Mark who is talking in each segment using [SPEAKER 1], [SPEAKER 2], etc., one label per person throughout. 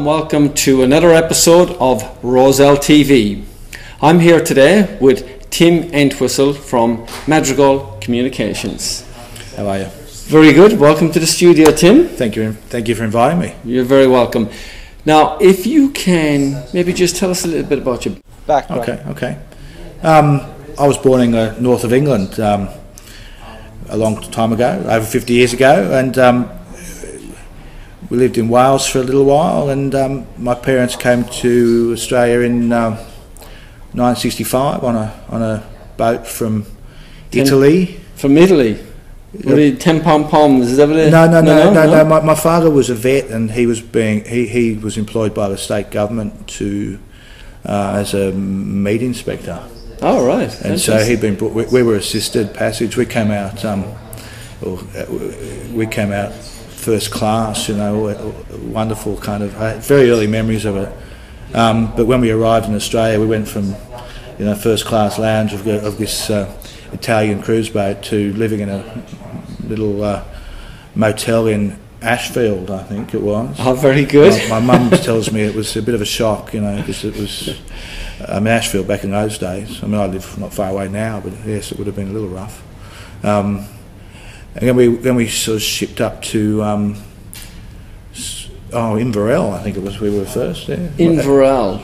[SPEAKER 1] welcome to another episode of RozelleTV. I'm here today with Tim Entwisle from Madrigal Communications.
[SPEAKER 2] How are you?
[SPEAKER 1] Very good. Welcome to the studio, Tim.
[SPEAKER 2] Thank you for inviting me.
[SPEAKER 1] You're very welcome. Now, if you can, maybe just tell us a little bit about your background.
[SPEAKER 2] Okay. I was born in the north of England a long time ago, over 50 years ago, and we lived in Wales for a little while, and my parents came to Australia in 1965 on a boat from Italy.
[SPEAKER 1] From Italy? What are you, 10 pom-poms? Is that what it is?
[SPEAKER 2] No. My father was a vet, and he was employed by the state government as a meat inspector.
[SPEAKER 1] Oh, right.
[SPEAKER 2] And so he'd been brought. We were assisted passage. We came out. First class, wonderful kind of, very early memories of it. But when we arrived in Australia, we went from, first class lounge of this Italian cruise boat to living in a little motel in Ashfield, I think it was.
[SPEAKER 1] Oh, very good.
[SPEAKER 2] My mum tells me it was a bit of a shock, because it was, Ashfield back in those days. I mean, I live not far away now, but yes, it would have been a little rough. And then we sort of shipped up to Entwisle, I think it was. We were first there.
[SPEAKER 1] Entwisle.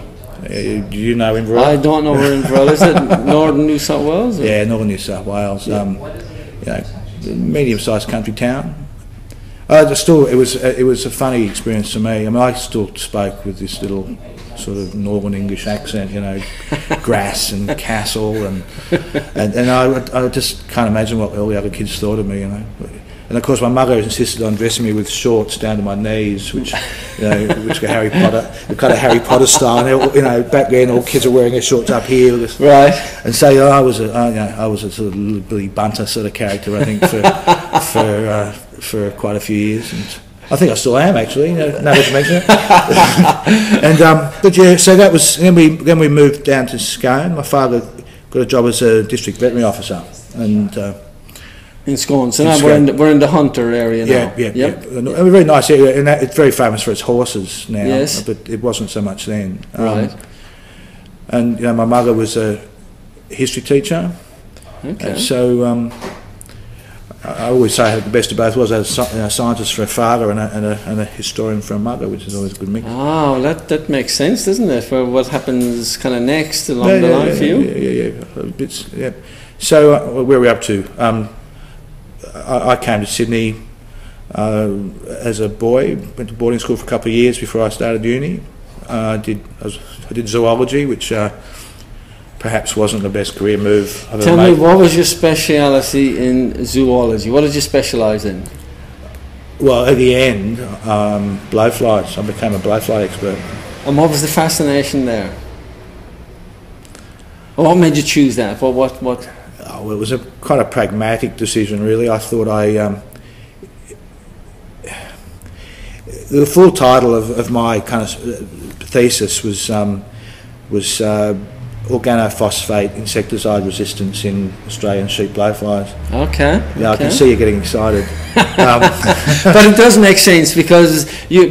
[SPEAKER 2] Do you know Entwisle?
[SPEAKER 1] I don't know where Entwisle is. It northern New South Wales? Or?
[SPEAKER 2] Yeah, northern New South Wales.
[SPEAKER 1] Yeah.
[SPEAKER 2] Medium-sized country town. It was a funny experience for me. I mean, I still spoke with this little sort of northern English accent, grass and castle, and I just can't imagine what all the other kids thought of me, And of course, my mother insisted on dressing me with shorts down to my knees, which were Harry Potter, the kind of Harry Potter style. And, back then, all kids were wearing their shorts up here,
[SPEAKER 1] right?
[SPEAKER 2] And so I was a sort of little Billy Bunter sort of character, I think, for quite a few years. And I think I still am, actually. Now that you mention it. But yeah, so that was. Then we moved down to Scone. My father got a job as a district veterinary officer, and
[SPEAKER 1] in Scone. So now we're in the Hunter area now.
[SPEAKER 2] Yeah. A very nice area, and it's very famous for its horses now.
[SPEAKER 1] Yes.
[SPEAKER 2] But it wasn't so much then.
[SPEAKER 1] Right.
[SPEAKER 2] And my mother was a history teacher.
[SPEAKER 1] Okay.
[SPEAKER 2] So. I always say I had the best of both worlds. I was a scientist for a father and a historian for a mother, which is always a good mix.
[SPEAKER 1] Oh, that makes sense, doesn't it, for what happens kind of next along the line for you?
[SPEAKER 2] Yeah. So where are we up to? I came to Sydney as a boy, went to boarding school for a couple of years before I started uni. I did zoology, which perhaps wasn't the best career move I've ever made.
[SPEAKER 1] Tell me, what was your speciality in zoology? What did you specialise in?
[SPEAKER 2] Well, at the end, blowflies. I became a blowfly expert.
[SPEAKER 1] And what was the fascination there? What made you choose that? What?
[SPEAKER 2] Oh, well, it was a kind of pragmatic decision, really. I thought the full title of my kind of thesis was organophosphate insecticide resistance in Australian sheep blowflies.
[SPEAKER 1] Okay.
[SPEAKER 2] Yeah, I can see you getting excited.
[SPEAKER 1] But it does make sense, because you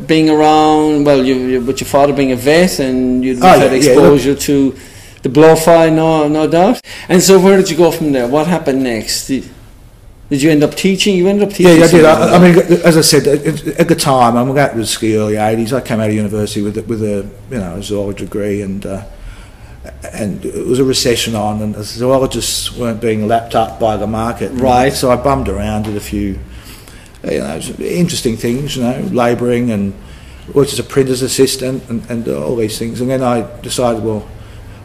[SPEAKER 1] being around, well, you with your father being a vet, and you'd had exposure to the blowfly, no doubt. And so where did you go from there? What happened next? Did you end up teaching? You ended up teaching?
[SPEAKER 2] Yeah, I did. I mean, as I said, at the time, that was the early 80s. I came out of university with a zoology degree, and it was a recession on, and the zoologists weren't being lapped up by the market.
[SPEAKER 1] Right.
[SPEAKER 2] So I bummed around, did a few interesting things, labouring, and worked as a printer's assistant, and all these things. And then I decided, well,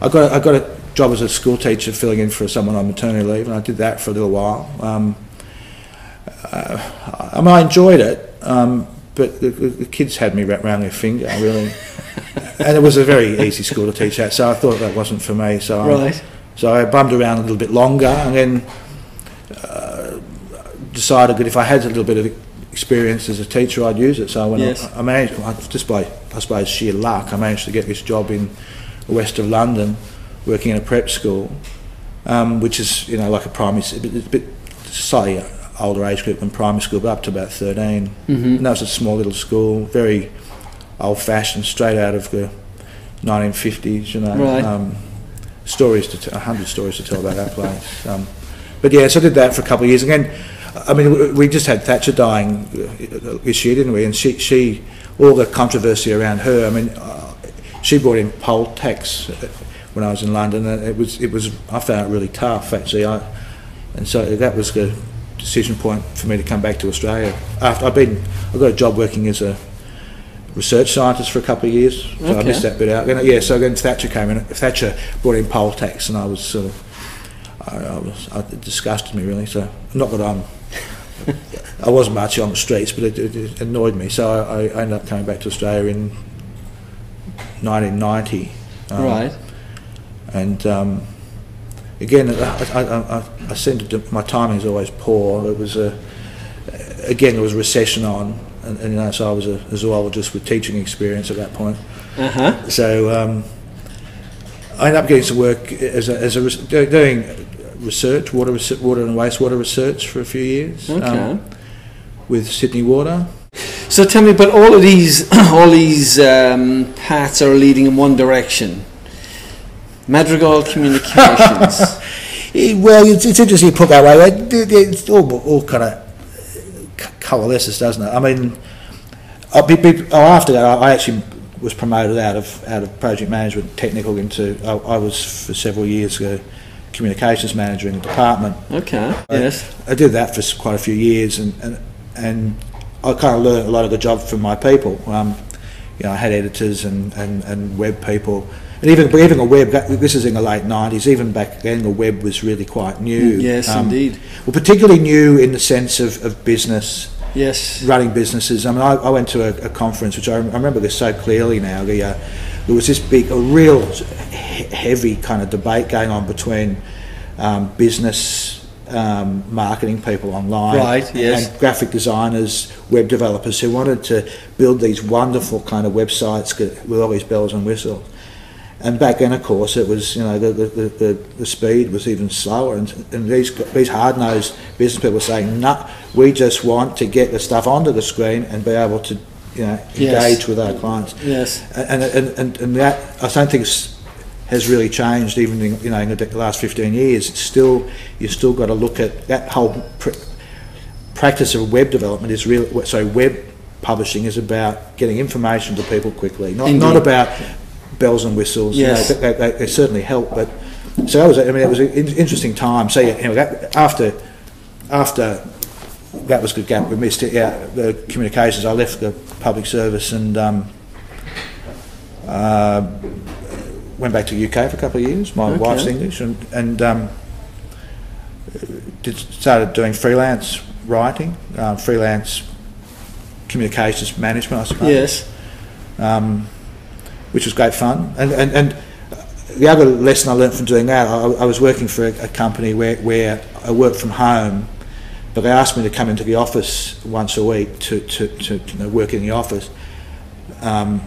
[SPEAKER 2] I got a job as a school teacher filling in for someone on maternity leave, and I did that for a little while. I enjoyed it, but the kids had me wrapped around their finger, really. And it was a very easy school to teach at, so I thought that wasn't for me. So I bummed around a little bit longer, and then decided that if I had a little bit of experience as a teacher, I'd use it. So I managed, just by, I suppose, sheer luck, I managed to get this job in the west of London, working in a prep school, which is like a primary, a bit slightly older age group than primary school, but up to about 13. And that was a small little school, very old-fashioned, straight out of the 1950s, you know.
[SPEAKER 1] Right.
[SPEAKER 2] Stories to 100 stories to tell about that place. But yeah, so I did that for a couple of years. Again, I mean, we just had Thatcher dying this year, didn't we? And she all the controversy around her. I mean, she brought in poll tax when I was in London, and it was I found it really tough actually. And so that was the decision point for me to come back to Australia. After I got a job working as a research scientist for a couple of years, so I missed that bit out. So then Thatcher came in. Thatcher brought in poll tax, and I was sort of, it disgusted me really. So not that I wasn't much on the streets, but it annoyed me. So I ended up coming back to Australia in 1990.
[SPEAKER 1] Right.
[SPEAKER 2] And again, I seem to my timing is always poor. It was again there was a recession on. And you know, so I was a zoologist with teaching experience at that point. So I ended up getting some work doing research, water and wastewater research for a few years with Sydney Water.
[SPEAKER 1] So tell me about all these paths are leading in one direction. Madrigal Communications.
[SPEAKER 2] Well, it's interesting you put that way. It's all kind of coalesces, doesn't it? I mean, after that, I actually was promoted out of project management, technical, into I was for several years communications manager in the department. I did that for quite a few years, and I kind of learned a lot of the job from my people. You know, I had editors and web people, and even a web. This is in the late 90s. Even back then, the web was really quite new.
[SPEAKER 1] Yes, indeed.
[SPEAKER 2] Well, particularly new in the sense of business.
[SPEAKER 1] Yes. Running
[SPEAKER 2] businesses. I mean, I went to a conference, which I remember this so clearly now. There was this real heavy kind of debate going on between business marketing people online, and graphic designers, web developers who wanted to build these wonderful kind of websites with all these bells and whistles. And back then, of course, it was, you know, the speed was even slower, and these hard-nosed business people were saying, "No, we just want to get the stuff onto the screen and be able to, you know, engage with our clients."
[SPEAKER 1] Yes.
[SPEAKER 2] And that I don't think has really changed even in, you know, in the last 15 years. It's still, you've still got to look at that whole practice of web development is real. So web publishing is about getting information to people quickly, not about bells and whistles.
[SPEAKER 1] Yes.
[SPEAKER 2] You know, they certainly help, but so that was, I mean, it was an interesting time. So yeah, anyway, after that was the gap we missed. Yeah, the communications. I left the public service and went back to the UK for a couple of years. My wife's English, and started doing freelance writing, freelance communications management, I suppose.
[SPEAKER 1] Yes.
[SPEAKER 2] Which was great fun, and the other lesson I learned from doing that, I was working for a company where I worked from home, but they asked me to come into the office once a week to you know, work in the office. And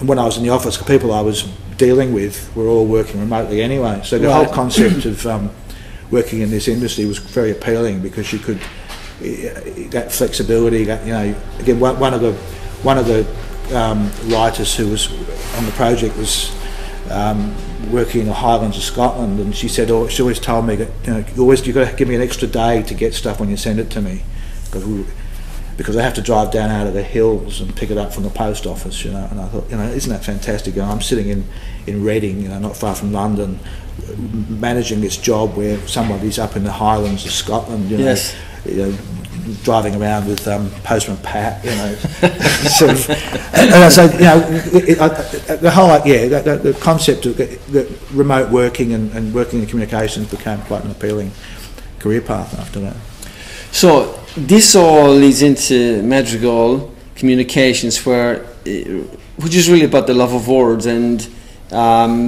[SPEAKER 2] when I was in the office, the people I was dealing with were all working remotely anyway. So the whole concept of working in this industry was very appealing, because you could that flexibility. That, you know, again, one of the writers who was on the project was working in the Highlands of Scotland, and she said, she always told me that, you know, you've got to give me an extra day to get stuff when you send it to me, because I have to drive down out of the hills and pick it up from the post office, you know. And I thought, you know, isn't that fantastic? You know, I'm sitting in Reading, you know, not far from London, managing this job where somebody's up in the Highlands of Scotland, you know, you know, driving around with Postman Pat, you know. Sort of, and so, you know, the whole the concept of the remote working and working in communications became quite an appealing career path after that.
[SPEAKER 1] So this all leads into Madrigal Communications, which is really about the love of words and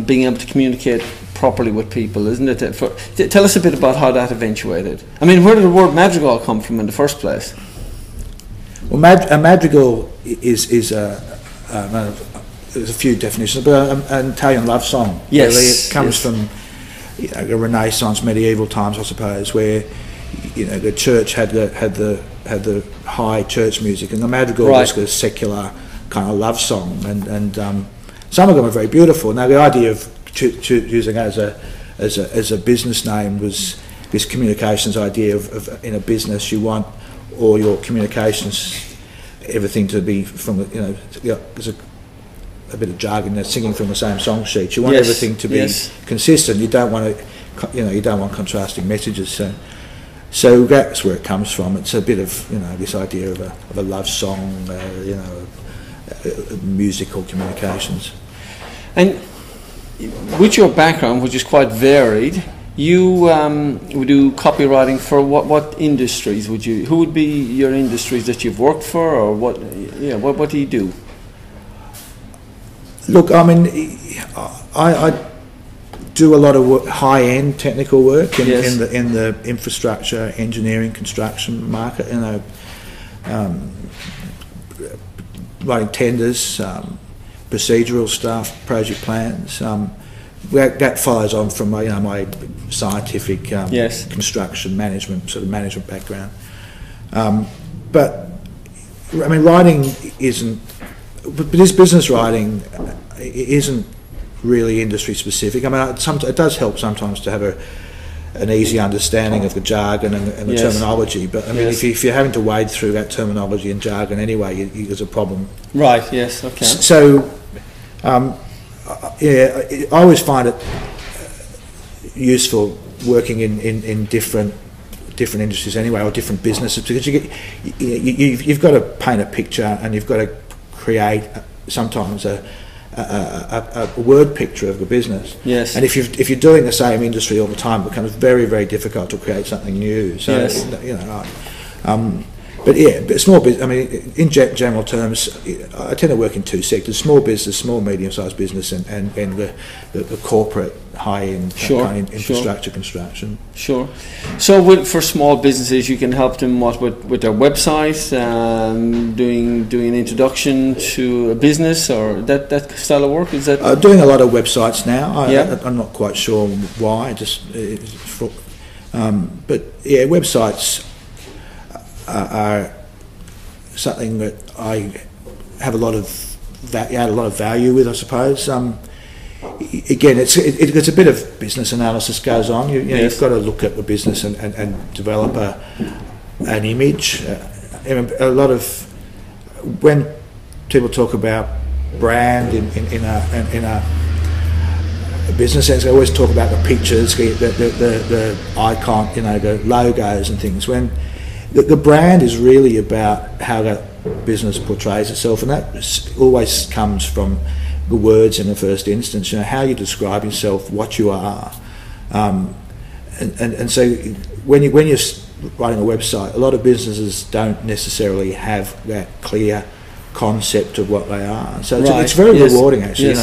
[SPEAKER 1] being able to communicate properly with people, isn't it? Tell us a bit about how that eventuated. I mean, where did the word madrigal come from in the first place?
[SPEAKER 2] Well, a madrigal is there's a few definitions, but an Italian love song.
[SPEAKER 1] Yes,
[SPEAKER 2] really. It comes from, you know, the Renaissance, medieval times, I suppose, where, you know, the church had the high church music, and the madrigal was the secular kind of love song, and some of them are very beautiful. Now the idea of choosing as a business name was this communications idea of in a business you want all your communications, everything to be from there's a bit of jargon there, singing from the same song sheet. You want everything to be consistent. You don't want you don't want contrasting messages. So that's where it comes from. It's a bit of this idea of a love song, musical communications.
[SPEAKER 1] And with your background, which is quite varied, you would do copywriting for what industries would you? Who would be your industries that you've worked for, or what? Yeah, what do you do?
[SPEAKER 2] Look, I mean, I do a lot of high-end technical work in the infrastructure, engineering, construction market. Writing tenders, procedural stuff, project plans. That follows on from my scientific construction management background. But I mean, writing isn't. But this business writing isn't really industry specific. I mean, it does help sometimes to have an easy understanding of the jargon and the terminology. But I mean, if you're having to wade through that terminology and jargon anyway, there's a problem.
[SPEAKER 1] Right. Yes. Okay.
[SPEAKER 2] So, I always find it useful working in different industries anyway, or different businesses, because you've got to paint a picture and you've got to create sometimes a word picture of the business.
[SPEAKER 1] Yes.
[SPEAKER 2] And if you're doing the same industry all the time, it becomes very, very difficult to create something new. So but small business. I mean, in general terms, I tend to work in two sectors: small business, small medium-sized business, and the corporate high-end kind of infrastructure construction.
[SPEAKER 1] Sure. So for small businesses, you can help them with their website, doing an introduction to a business, or that style of work. Is that
[SPEAKER 2] doing a lot of websites now? I'm not quite sure why. But yeah, websites are something that I have a lot of value with, I suppose. Again, it's a bit of business analysis goes on. You've got to look at the business and develop an image. A lot of when people talk about brand in a business sense, they always talk about the pictures, the icon, the logos and things. When the brand is really about how that business portrays itself, and that always comes from the words in the first instance. How you describe yourself, what you are, and so when you're writing a website, a lot of businesses don't necessarily have that clear concept of what they are. So it's very rewarding, actually.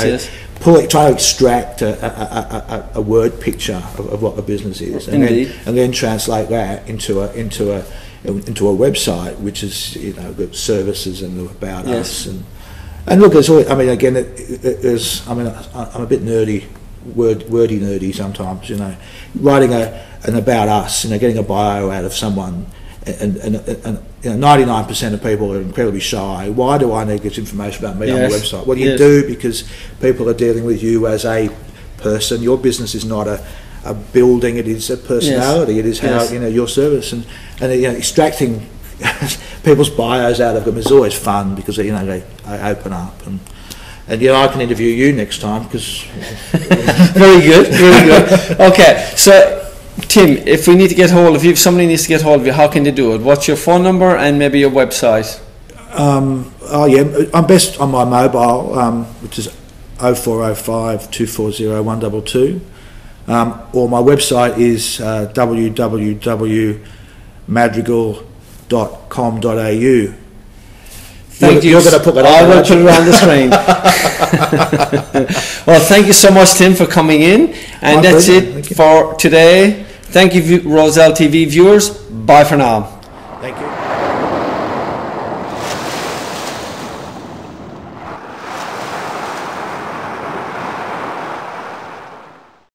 [SPEAKER 2] Try to extract a word picture of what the business is, and then translate that into a website, which is the services and the about us and look. It's always, I mean, again, I'm a bit nerdy, wordy nerdy sometimes. Writing an about us, getting a bio out of someone, and 99% of people are incredibly shy. Why do I need this information about me on the website? Well, you do, because people are dealing with you as a person. Your business is not a building; it is a personality. It is how your service and extracting people's bios out of them is always fun, because they open up and I can interview you next time because
[SPEAKER 1] very good. Okay, so Tim, if we need to get hold of you, if somebody needs to get hold of you, how can they do it? What's your phone number and maybe your website?
[SPEAKER 2] I'm best on my mobile, which is 0405 240 122, or my website is www.madrigal.com.au.
[SPEAKER 1] Thank you.
[SPEAKER 2] You're going to put that on.
[SPEAKER 1] I will put it on the screen. Well, thank you so much, Tim, for coming in. And that's it for today. Thank you, RozelleTV viewers. Bye for now.